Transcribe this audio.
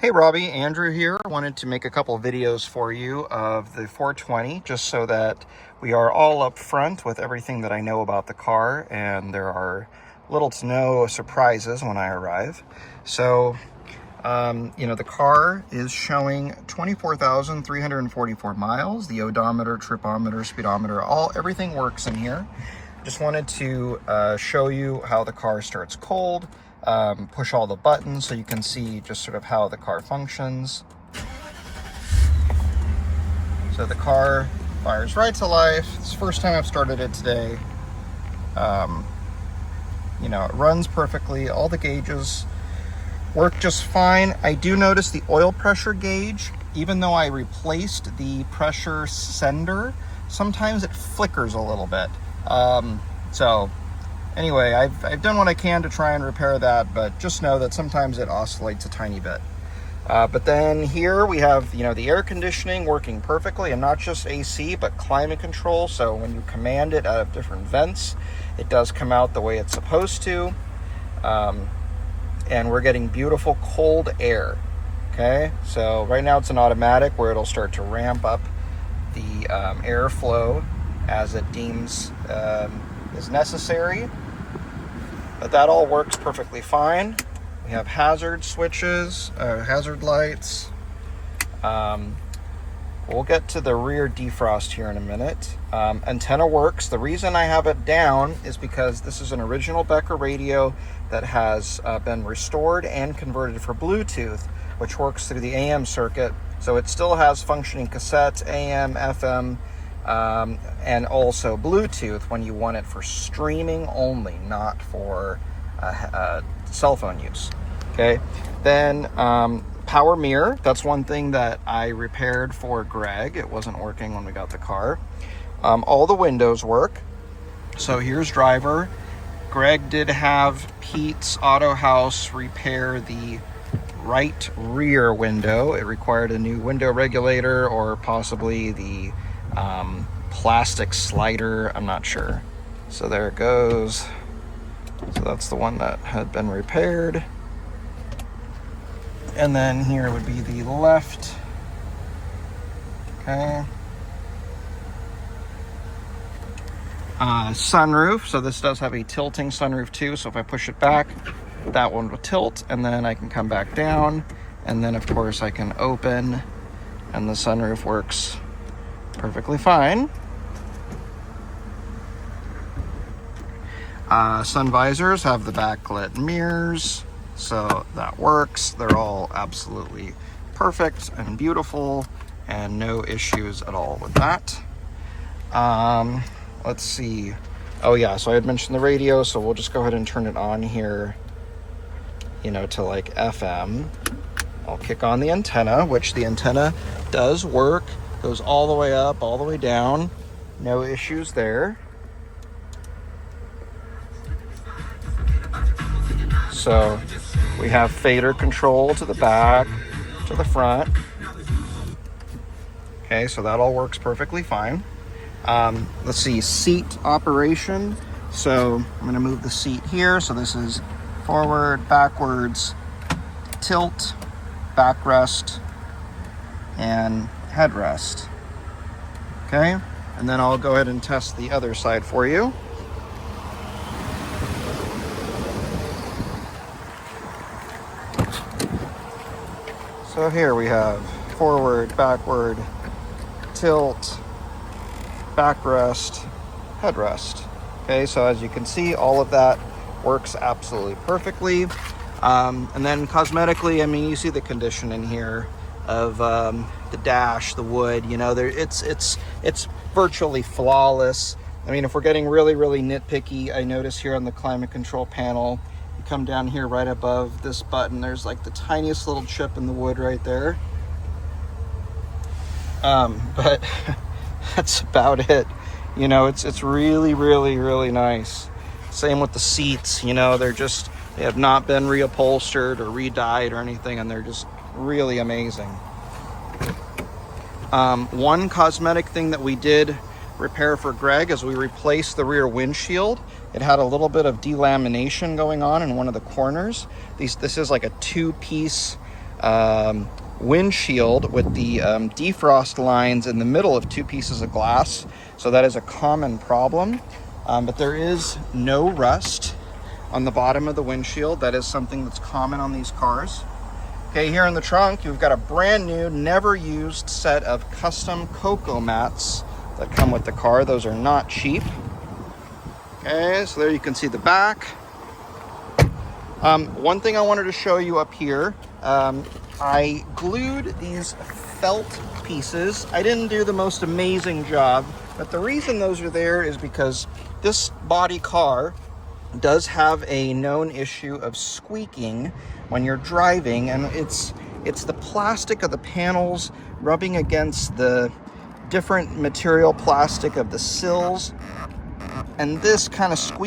Hey Robbie, Andrew here. I wanted to make a couple videos for you of the 420 just so that we are all up front with everything that I know about the car and there are little to no surprises when I arrive. So, the car is showing 24,344 miles. The odometer, tripometer, speedometer, everything works in here. Just wanted to show you how the car starts cold. Push all the buttons so you can see just sort of how the car functions. So the car fires right to life. It's the first time I've started it today. It runs perfectly. All the gauges work just fine. I do notice the oil pressure gauge, even though I replaced the pressure sender, sometimes it flickers a little bit. Anyway, I've done what I can to try and repair that, but just know that sometimes it oscillates a tiny bit. But then here we have, the air conditioning working perfectly, and not just AC, but climate control. So when you command it out of different vents, it does come out the way it's supposed to. And we're getting beautiful cold air. Okay, so right now it's an automatic where it'll start to ramp up the airflow as it deems is necessary. But that all works perfectly fine. We have hazard switches, hazard lights. We'll get to the rear defrost here in a minute. Antenna works. The reason I have it down is because this is an original Becker radio that has been restored and converted for Bluetooth, which works through the AM circuit. So it still has functioning cassettes, AM, FM, and also Bluetooth when you want it for streaming only, not for cell phone use. Okay, then power mirror. That's one thing that I repaired for Greg. It wasn't working when we got the car. All the windows work. So here's driver. Greg did have Pete's Auto House repair the right rear window. It required a new window regulator or possibly the plastic slider, I'm not sure. So there it goes. So that's the one that had been repaired. And then here would be the left. Okay. Sunroof. So this does have a tilting sunroof too. So if I push it back, that one will tilt and then I can come back down. And then of course I can open and the sunroof works perfectly fine. Sun visors have the backlit mirrors, so that works. They're all absolutely perfect and beautiful and no issues at all with that. Let's see. Oh yeah, so I had mentioned the radio, so we'll just go ahead and turn it on here, to like FM. I'll kick on the antenna, which the antenna does work. Goes all the way up, all the way down. No issues there. So we have fader control to the back, to the front. Okay, so that all works perfectly fine. Let's see, seat operation. So I'm going to move the seat here. So this is forward, backwards, tilt, backrest, and headrest. Okay, and then I'll go ahead and test the other side for you. So here we have forward, backward, tilt, backrest, headrest. Okay, so as you can see, all of that works absolutely perfectly. And then cosmetically, you see the condition in here of the dash, the wood. It's virtually flawless. If we're getting really, really nitpicky, I notice here on the climate control panel, you come down here right above this button, there's like the tiniest little chip in the wood right there. But that's about it. It's really, really, really nice. Same with the seats. They have not been reupholstered or re-dyed or anything, and they're just really amazing. One cosmetic thing that we did repair for Greg is we replaced the rear windshield. It had a little bit of delamination going on in one of the corners. This is like a two-piece windshield with the defrost lines in the middle of two pieces of glass. So that is a common problem. But there is no rust on the bottom of the windshield. That is something that's common on these cars. Okay, here in the trunk, you've got a brand new, never used set of custom cocoa mats that come with the car. Those are not cheap. Okay, so there you can see the back. One thing I wanted to show you up here, I glued these felt pieces. I didn't do the most amazing job, but the reason those are there is because this body car does have a known issue of squeaking when you're driving, and it's the plastic of the panels rubbing against the different material plastic of the sills, and this kind of squeaks